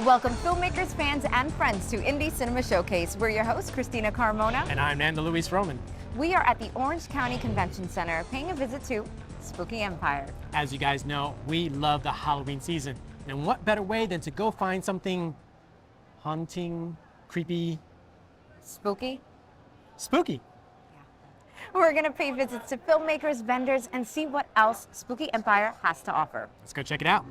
Welcome filmmakers, fans, and friends to Indie Cinema Showcase. We're your hosts, Christina Carmona. And I'm Nando Luis Roman. We are at the Orange County Convention Center paying a visit to Spooky Empire. As you guys know, we love the Halloween season. And what better way than to go find something haunting, creepy, Spooky? spooky. We're going to pay visits to filmmakers, vendors, and see what else Spooky Empire has to offer. Let's go check it out.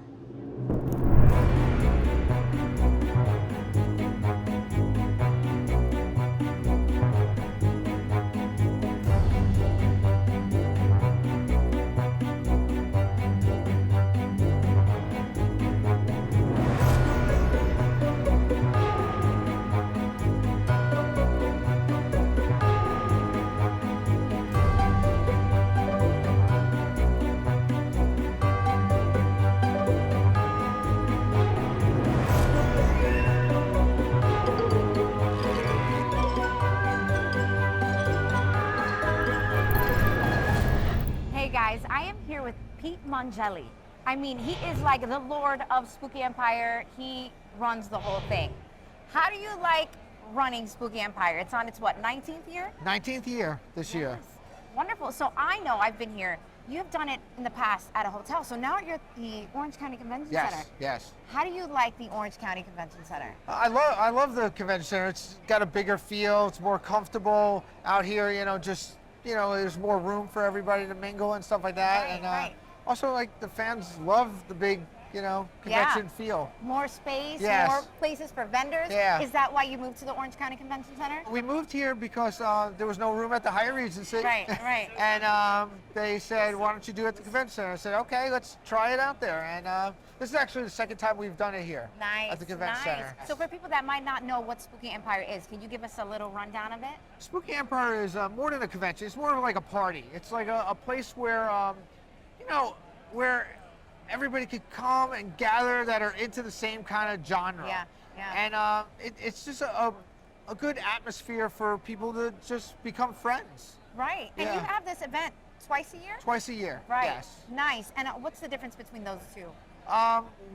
I am here with Pete Mongelli. I mean, he is like the Lord of Spooky Empire. He runs the whole thing. How do you like running Spooky Empire? It's on its what, 19th year? 19th year this year. Wonderful. So I know I've been here. You have done it in the past at a hotel. So now you're at the Orange County Convention Center. Yes. How do you like the Orange County Convention Center? I love the convention center. It's got a bigger feel. It's more comfortable out here. There's more room for everybody to mingle and stuff like that. Right. Also, like, the fans love the big, convention feel. More space, Yes. more places for vendors. Yeah. Is that why you moved to the Orange County Convention Center? We moved here because there was no room at the Hyatt Regency. Right. And they said, why don't you do it at the convention center? I said, okay, let's try it out there. And this is actually the second time we've done it here at the convention center. So for people that might not know what Spooky Empire is, can you give us a little rundown of it? Spooky Empire is more than a convention. It's more of like a party. It's like a place where, where everybody could come and gather that are into the same kind of genre. Yeah. And it's just a good atmosphere for people to just become friends. Right. And Yeah. you have this event twice a year? Twice a year. Right. Yes. Nice. And what's the difference between those two?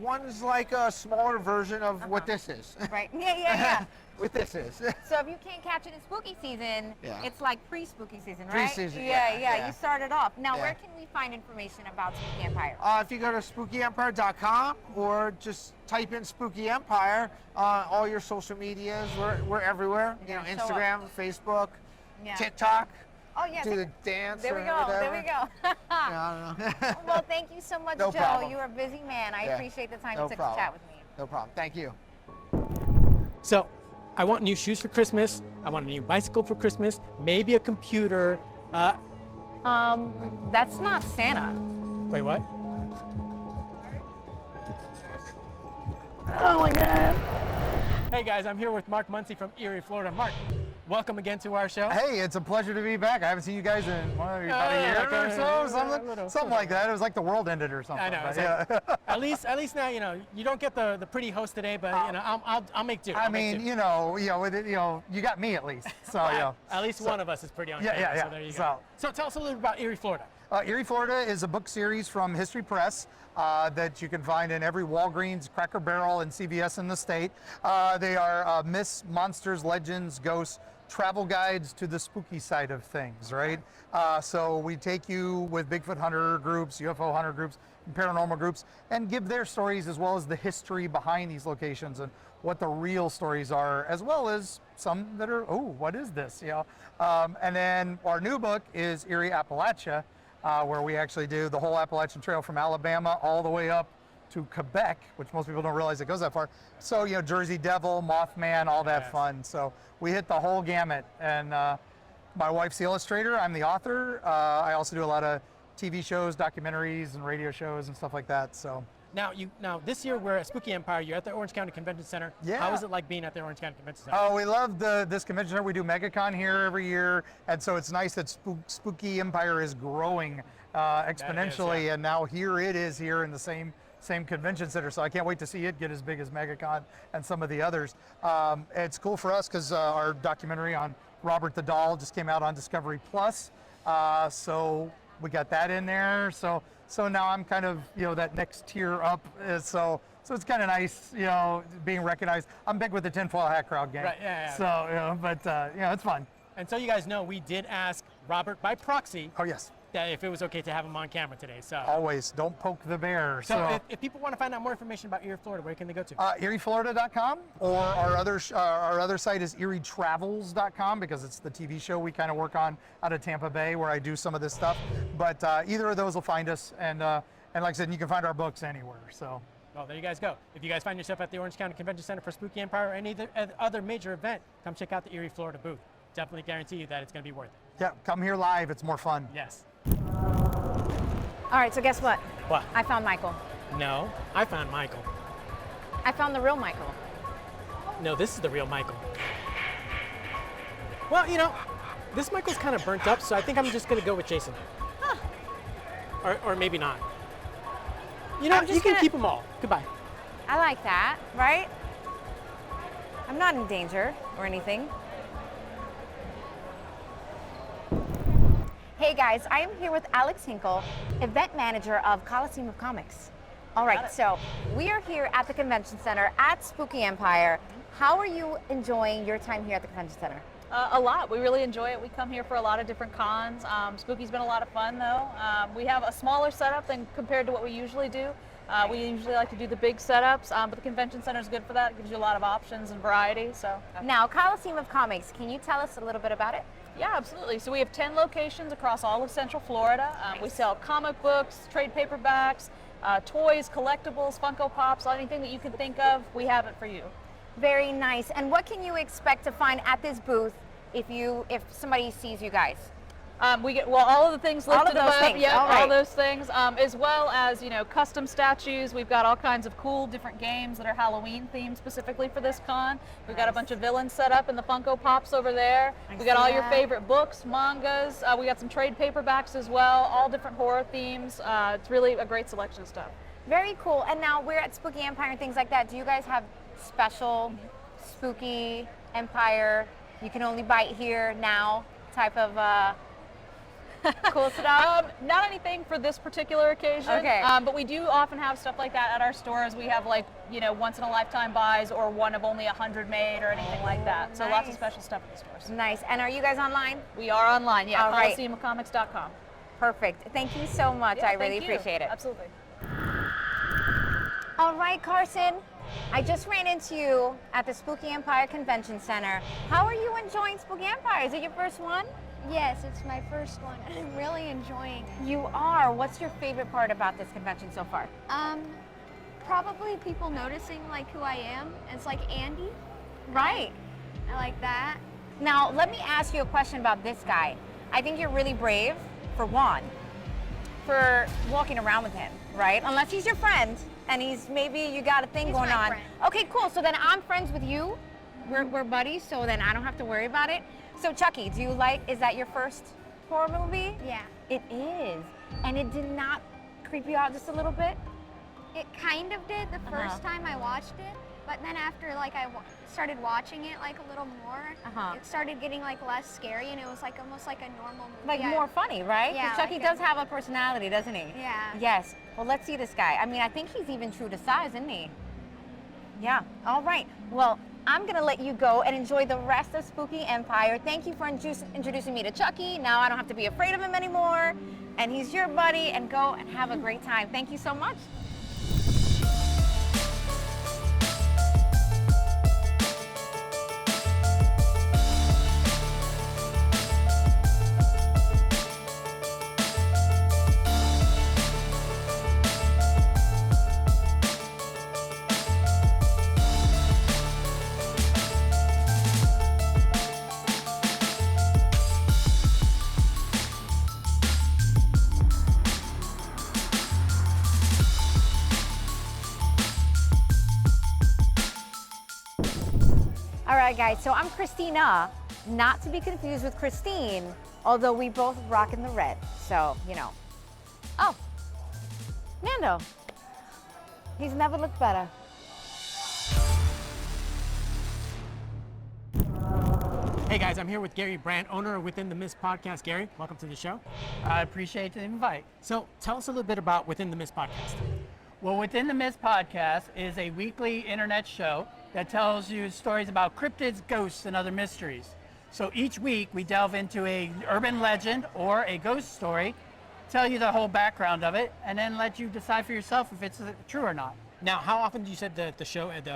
One's like a smaller version of what this is. Right. Yeah. What this is. So if you can't catch it in spooky season, Yeah. it's like pre-spooky season, right? Pre-season, Yeah. yeah. You started off. Now, Yeah. where can we find information about Spooky Empire? If you go to spookyempire.com or just type in Spooky Empire, all your social medias, we're everywhere. Yeah, show Instagram, Facebook, Yeah. TikTok. Oh, yeah. Do the dance There we or go. whatever. There we go. Yeah, I don't know. Well, thank you so much, No Joe. problem. You're a busy man. I Yeah. appreciate the time No you took problem. to chat with me. No problem. Thank you. So, I want new shoes for Christmas. I want a new bicycle for Christmas. Maybe a computer. That's not Santa. Wait, what? Oh my God. Hey guys, I'm here with Mark Muncy from Eerie, Florida. Mark, welcome again to our show. Hey, it's a pleasure to be back. I haven't seen you guys in about a year or so, something like that. It was like the world ended or something. I know. but It's yeah. like, at least now you don't get the pretty host today, but I'll make do. I mean, you got me at least. So yeah. At least one of us is pretty on camera. Yeah. So there you go. So tell us a little bit about Eerie, Florida. Eerie, Florida is a book series from History Press that you can find in every Walgreens, Cracker Barrel, and CVS in the state. They are myths, monsters, legends, ghosts, travel guides to the spooky side of things, right? So we take you with Bigfoot hunter groups, UFO hunter groups, and paranormal groups, and give their stories as well as the history behind these locations and what the real stories are, as well as some that are, oh, what is this? And then our new book is Eerie, Appalachia, where we actually do the whole Appalachian Trail from Alabama all the way up to Quebec, which most people don't realize it goes that far. So, Jersey Devil, Mothman, all that fun. So we hit the whole gamut. And my wife's the illustrator, I'm the author. I also do a lot of TV shows, documentaries, and radio shows and stuff like that. So. Now this year we're at Spooky Empire. You're at the Orange County Convention Center. Yeah. How is it like being at the Orange County Convention Center? Oh, we love this convention center. We do MegaCon here every year, and so it's nice that Spooky Empire is growing exponentially, and now here it is here in the same convention center. So I can't wait to see it get as big as MegaCon and some of the others. It's cool for us because our documentary on Robert the Doll just came out on Discovery Plus. So we got that in there. So now I'm kind of, that next tier up. So So it's kind of nice, you know, being recognized. I'm big with the tinfoil hat crowd gang. Right, yeah. So, you know, but, you know, it's fun. And so you guys know, we did ask Robert by proxy Oh, yes. that if it was okay to have him on camera today. So, Always. Don't poke the bear. so if people want to find out more information about Eerie, Florida, where can they go to? EerieFlorida.com, or our other site is EerieTravels.com, because it's the TV show we kind of work on out of Tampa Bay, where I do some of this stuff. But either of those will find us, and like I said, you can find our books anywhere. So. Well, there you guys go. If you guys find yourself at the Orange County Convention Center for Spooky Empire or any other major event, come check out the Eerie, Florida booth. Definitely guarantee you that it's going to be worth it. Yeah, come here live. It's more fun. Yes. All right, so guess what? What? I found Michael. No, I found Michael. I found the real Michael. No, this is the real Michael. Well, you know, this Michael's kind of burnt up, so I think I'm just going to go with Jason. Huh. Or maybe not. You know, I'm just you can gonna- keep them all. Goodbye. I like that, right? I'm not in danger or anything. Hey guys, I am here with Alex Hinkle, event manager of Coliseum of Comics. All right, so we are here at the convention center at Spooky Empire. How are you enjoying your time here at the convention center? A lot. We really enjoy it. We come here for a lot of different cons. Spooky's been a lot of fun though. We have a smaller setup than compared to what we usually do. We usually like to do the big setups, but the convention center is good for that. It gives you a lot of options and variety. So. Now, Coliseum of Comics, can you tell us a little bit about it? Yeah, absolutely. So we have 10 locations across all of Central Florida. We sell comic books, trade paperbacks, toys, collectibles, Funko Pops, anything that you can think of, we have it for you. Very nice. And what can you expect to find at this booth if somebody sees you guys? We get all of the things All of listed those above. things, Yeah, all right. all those things, as well as custom statues. We've got all kinds of cool different games that are Halloween themed specifically for this con. We've got a bunch of villains set up in the Funko Pops over there. We got see all your that. favorite books, mangas. We got some trade paperbacks as well. All different horror themes. It's really a great selection of stuff. Very cool. And now we're at Spooky Empire and things like that. Do you guys have special Spooky Empire, you can only buy it here now type of cool stuff? Not anything for this particular occasion. Okay. But we do often have stuff like that at our stores. We have once in a lifetime buys or one of only 100 made or anything like that. So lots of Nice. special stuff at the stores. Nice. And are you guys online? We are online, yeah, All right. coliseumofcomics.com. Perfect. Thank you so much. Yeah, I really thank you. appreciate it. Absolutely. All right, Carson. I just ran into you at the Spooky Empire Convention Center. How are you enjoying Spooky Empire? Is it your first one? Yes, it's my first one. I'm really enjoying it. You are. What's your favorite part about this convention so far? Probably people noticing like who I am. It's like Andy. Right. I like that. Now, let me ask you a question about this guy. I think you're really brave, for one, for walking around with him, right? Unless he's your friend and maybe you got a thing He's going my on. friend. Okay, cool. So then I'm friends with you. We're buddies, so then I don't have to worry about it. So Chucky, is that your first horror movie? Yeah. It is. And it did not creep you out just a little bit? It kind of did the first time I watched it, but then after like I started watching it like a little more, it started getting like less scary and it was like almost like a normal movie. Like more funny, right? 'Cause Yeah, Chucky like does have a personality, doesn't he? Yeah. Yes. Well, let's see this guy. I mean, I think he's even true to size, isn't he? Yeah. All right. Well, I'm going to let you go and enjoy the rest of Spooky Empire. Thank you for introducing me to Chucky. Now I don't have to be afraid of him anymore. And he's your buddy. And go and have a great time. Thank you so much. All right, guys, so I'm Christina, not to be confused with Christine, although we both rock in the red, so, Oh, Nando. He's never looked better. Hey guys, I'm here with Gary Brandt, owner of Within the Mist podcast. Gary, welcome to the show. I appreciate the invite. So tell us a little bit about Within the Mist podcast. Well, Within the Mist podcast is a weekly internet show that tells you stories about cryptids, ghosts, and other mysteries. So each week we delve into an urban legend or a ghost story, tell you the whole background of it, and then let you decide for yourself if it's true or not. Now, how often do you said the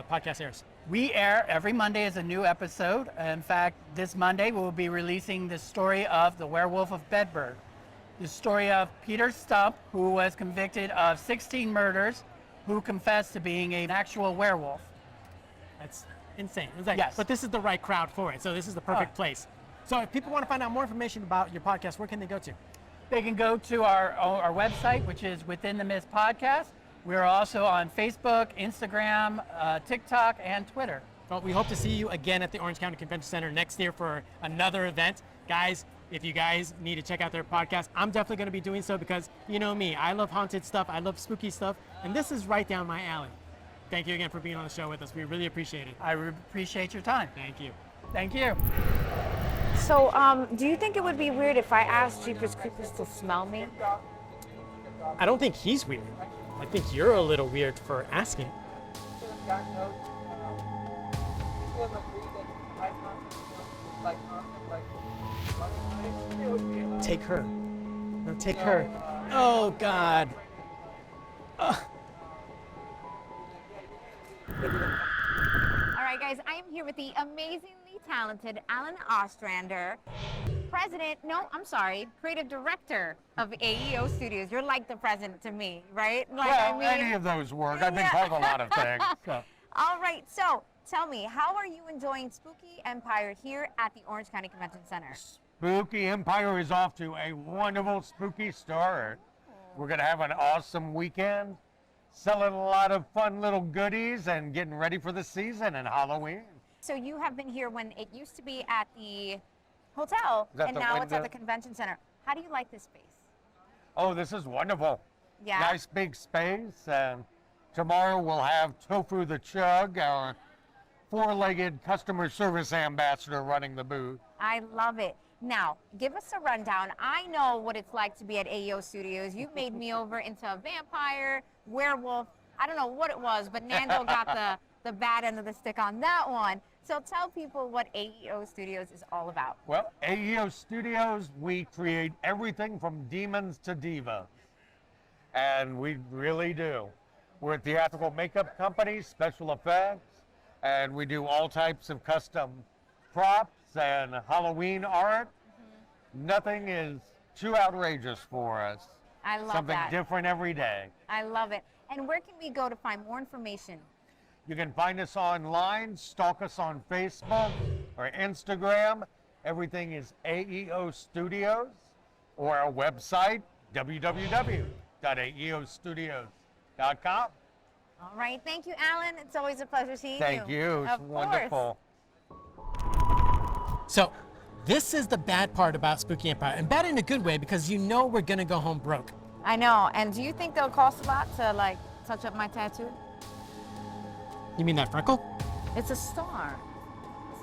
podcast airs? We air every Monday as a new episode. In fact, this Monday we'll be releasing the story of the Werewolf of Bedburg. The story of Peter Stump, who was convicted of 16 murders, who confessed to being an actual werewolf. That's insane. It's like, Yes. But this is the right crowd for it, so this is the perfect place. So if people want to find out more information about your podcast, where can they go to? They can go to our website, which is Within the Mist Podcast. We're also on Facebook, Instagram, TikTok, and Twitter. Well, we hope to see you again at the Orange County Convention Center next year for another event. Guys, if you guys need to check out their podcast, I'm definitely going to be doing so because you know me, I love haunted stuff, I love spooky stuff, and this is right down my alley. Thank you again for being on the show with us. We really appreciate it. I appreciate your time. Thank you. Thank you. So, do you think it would be weird if I asked Jeepers Creepers to smell me? I don't think he's weird. I think you're a little weird for asking. Take her. No, take her. Oh, God. All right, guys, I am here with the amazingly talented Alan Ostrander, creative director of AEO Studios. You're like the president to me, right? Like, Well, any of those work. I've been called a lot of things. So. All right, so tell me, how are you enjoying Spooky Empire here at the Orange County Convention Center? Spooky Empire is off to a wonderful spooky start. We're going to have an awesome weekend, selling a lot of fun little goodies and getting ready for the season and Halloween. So you have been here when it used to be at the hotel, Is that and the now it's at window? the convention center. How do you like this space? Oh, this is wonderful. Yeah. Nice big space. And tomorrow we'll have Tofu the Chug, our four-legged customer service ambassador, running the booth. I love it. Now, give us a rundown. I know what it's like to be at AEO Studios. You made me over into a vampire, werewolf. I don't know what it was, but Nando got the bad end of the stick on that one. So tell people what AEO Studios is all about. Well, AEO Studios, we create everything from demons to divas. And we really do. We're a theatrical makeup company, special effects, and we do all types of custom props and Halloween art. Nothing is too outrageous for us. I love Something that. different every day. I love it. And where can we go to find more information? You can find us online, stalk us on Facebook or Instagram. Everything is AEO Studios, or our website, www.aeostudios.com. All right. Thank you, Alan. It's always a pleasure seeing you. Thank you. It's Of course. wonderful. So, this is the bad part about Spooky Empire, and bad in a good way because you know we're gonna go home broke. I know. And do you think they'll cost a lot to like touch up my tattoo? You mean that freckle? It's a star.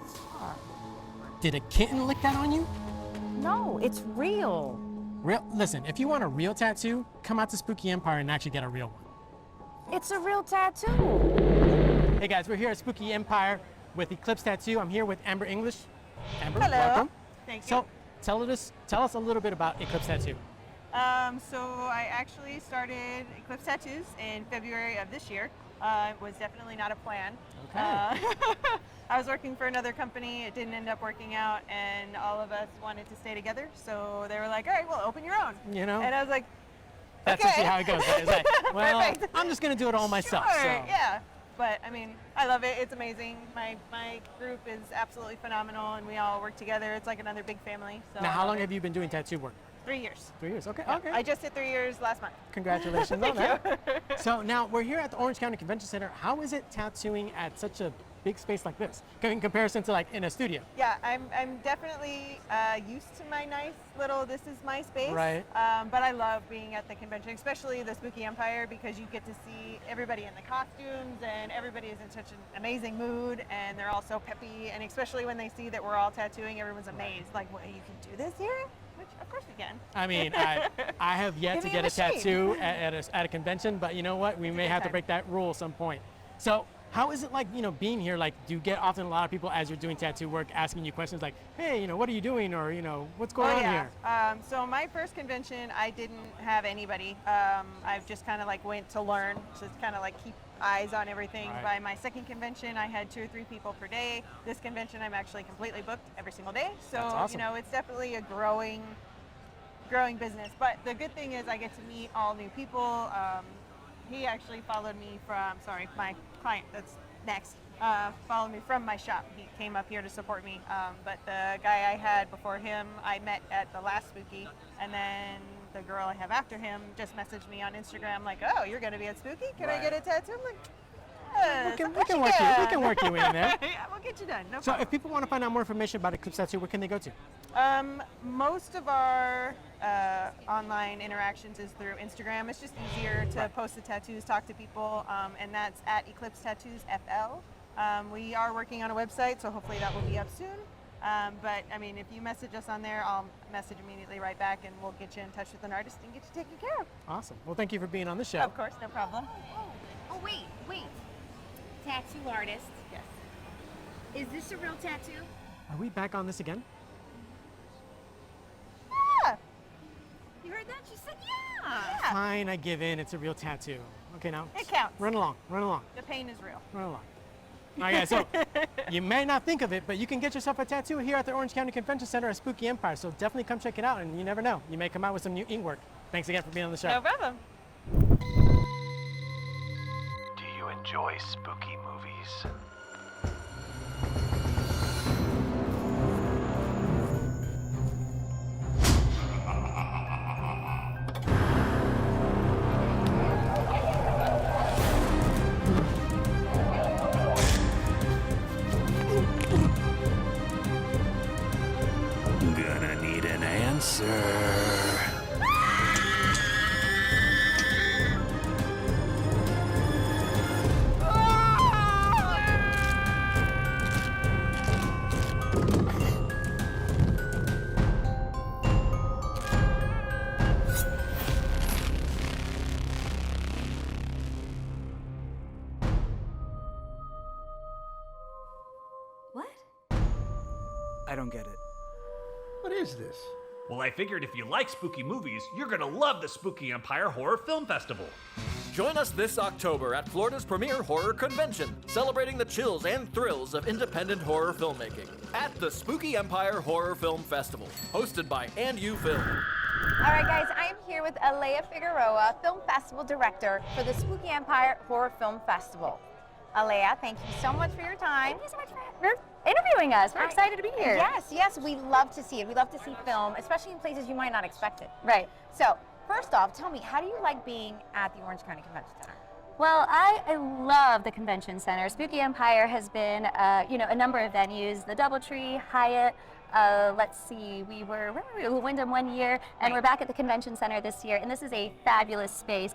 It's a star. Did a kitten lick that on you? No, it's real. Real? Listen, if you want a real tattoo, come out to Spooky Empire and actually get a real one. It's a real tattoo. Hey guys, we're here at Spooky Empire with Eclipse Tattoo. I'm here with Amber English. Amber, Hello. welcome. Thank you. So, tell us a little bit about Eclipse Tattoo. So I actually started Eclipse Tattoos in February of this year. It was definitely not a plan. Okay. I was working for another company. It didn't end up working out, and all of us wanted to stay together. So they were like, "All right, well, open your own." You know? And I was like, That's okay. usually how it goes. Right? It's like, well, Perfect. I'm just gonna do it all myself. Sure, So. yeah. But I mean, I love it. It's amazing. My group is absolutely phenomenal, and we all work together. It's like another big family. So Now, I how love long it. have you been doing tattoo work? 3 years. 3 years. Okay. Yeah. Okay. I just hit 3 years last month. Congratulations on that. So now we're here at the Orange County Convention Center. How is it tattooing at such a big space like this in comparison to like in a studio? Yeah, I'm definitely used to my nice little, this is my space. Right. But I love being at the convention, especially the Spooky Empire, because you get to see everybody in the costumes and everybody is in such an amazing mood and they're all so peppy. And especially when they see that we're all tattooing, everyone's amazed. Like, what, you can do this here? which of course we can. I mean, I have yet Give to me get a machine. tattoo at a convention, but you know what? We may have to time. break that rule at some point. So how is it like, being here? Like, do you get often a lot of people as you're doing tattoo work asking you questions like, hey, what are you doing? Or, what's going on here? So my first convention, I didn't have anybody. I've just kind of like went to learn, just kind of like keep eyes on everything. Right. By my second convention, I had 2 or 3 people per day. This convention, I'm actually completely booked every single day. So, That's awesome. It's definitely a growing business. But the good thing is I get to meet all new people. He actually followed me from, my client that's next, followed me from my shop. He came up here to support me. But the guy I had before him, I met at the last Spooky. And then the girl I have after him just messaged me on Instagram like, oh, you're going to be at Spooky? Can I get a tattoo? I'm like, yes, we can work you in there. Yeah, we'll get you done. No So problem. if people want to find out more information about Eclipse Tattoo, where can they go to? Most of our online interactions is through Instagram. It's just easier to post the tattoos, talk to people, and that's at Eclipse Tattoos FL. We are working on a website, so hopefully that will be up soon. But I mean, if you message us on there, I'll message immediately right back, and we'll get you in touch with an artist and get you taken care of. Awesome. Well, thank you for being on the show. Of course, no problem. Oh, wait. Tattoo artist. Yes. Is this a real tattoo? Are we back on this again? Yeah. You heard that? She said yeah. Fine, I give in. It's a real tattoo. Okay, now. It counts. Run along. The pain is real. Run along. All right, guys, so you may not think of it, but you can get yourself a tattoo here at the Orange County Convention Center at Spooky Empire. So definitely come check it out, and you never know. You may come out with some new ink work. Thanks again for being on the show. No problem. Do you enjoy spooky movies? Gonna need an answer. What? I don't get it. What is this? Well, I figured if you like spooky movies, you're gonna love the Spooky Empire Horror Film Festival. Join us this October at Florida's premier horror convention, celebrating the chills and thrills of independent horror filmmaking at the Spooky Empire Horror Film Festival, hosted by And You Film. All right, guys, I am here with Alea Figueroa, Film Festival Director for the Spooky Empire Horror Film Festival. Alea, thank you so much for your time. Thank you so much for interviewing us. We're excited to be here. Yes, we love to see it. We love to see film, especially in places you might not expect it. Right. So, first off, tell me, how do you like being at the Orange County Convention Center? Well, I love the convention center. Spooky Empire has been, a number of venues. The DoubleTree, Hyatt. Let's see, we were Wyndham one year, and we're back at the convention center this year, and this is a fabulous space.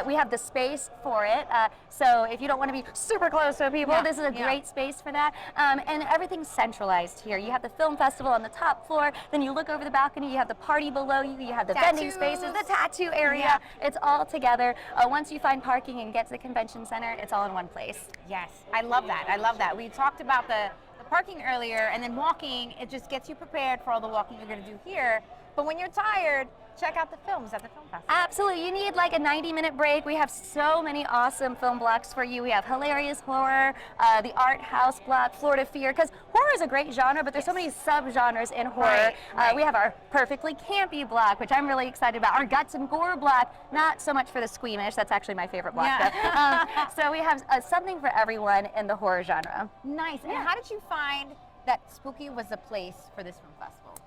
We have the space for it, so if you don't want to be super close to people, this is a great space for that. And everything's centralized here. You have the film festival on the top floor, then you look over the balcony, you have the party below you, you have the vending spaces, the tattoo area. It's all together. Once you find parking and get to the convention center, it's all in one place. Yes, I love that. We talked about the parking earlier, and then walking, it just gets you prepared for all the walking you're going to do here. But when you're tired, check out the films at the film festival. Absolutely. You need like a 90-minute break. We have so many awesome film blocks for you. We have hilarious horror, the art house block, Florida Fear, because horror is a great genre, but there's so many subgenres in horror. We have our perfectly campy block, which I'm really excited about. Our guts and gore block, not so much for the squeamish. That's actually my favorite block. Yeah. So we have something for everyone in the horror genre. Nice. And how did you find that Spooky was the place for this film festival?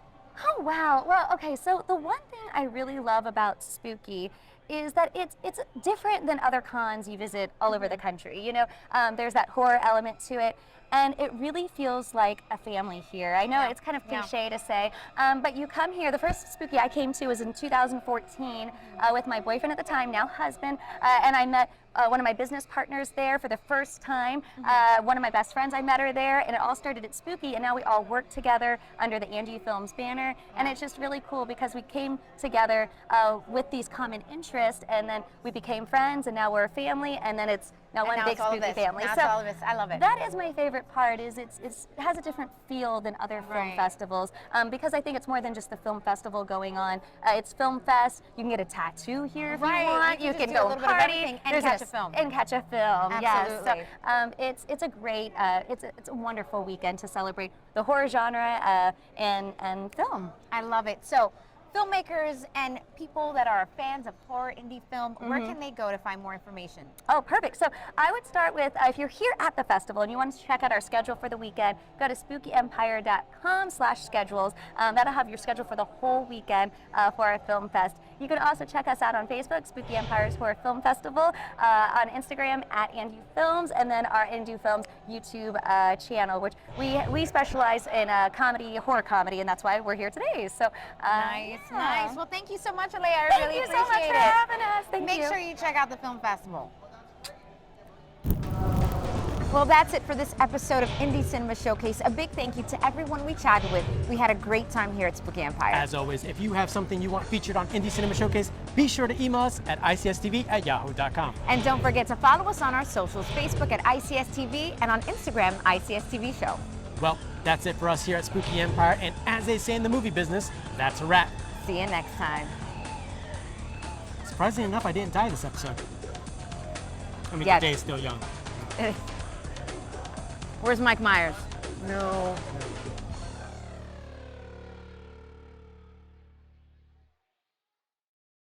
Oh, wow. Well, okay, so the one thing I really love about Spooky is that it's different than other cons you visit all over the country. You know, there's that horror element to it. And it really feels like a family here. I know it's kind of cliche to say, but you come here. The first Spooky I came to was in 2014 with my boyfriend at the time, now husband, and I met one of my business partners there for the first time. One of my best friends, I met her there, and it all started at Spooky, and now we all work together under the And You Films banner, and it's just really cool because we came together with these common interests, and then we became friends, and now we're a family, and then it's now one big Spooky family. Now so it's all of us. I love it. that is my favorite part. Is it has a different feel than other film festivals because I think it's more than just the film festival going on. It's Film Fest. You can get a tattoo here if you want. You can go party and catch a film. And catch a film. Absolutely. Yes. So it's a great, it's a wonderful weekend to celebrate the horror genre and film. I love it. So, filmmakers and people that are fans of horror indie film, where can they go to find more information? Oh, perfect. So I would start with, if you're here at the festival and you want to check out our schedule for the weekend, go to spookyempire.com/schedules. That'll have your schedule for the whole weekend for our film fest. You can also check us out on Facebook, Spooky Empire's Horror Film Festival, on Instagram at And You Films, and then our And You Films YouTube channel, which we specialize in comedy, horror comedy, and that's why we're here today. So Nice. Well, thank you so much, Alea. I really appreciate it. Thank you so much for having us. Make sure you check out the film festival. Well, that's it for this episode of Indie Cinema Showcase. A big thank you to everyone we chatted with. We had a great time here at Spooky Empire. As always, if you have something you want featured on Indie Cinema Showcase, be sure to email us at icstv@yahoo.com. And don't forget to follow us on our socials, Facebook at ICSTV and on Instagram, ICSTV Show. Well, that's it for us here at Spooky Empire, and as they say in the movie business, that's a wrap. See you next time. Surprisingly enough, I didn't die this episode. I mean, Yes. the day is still young. Where's Mike Myers? No.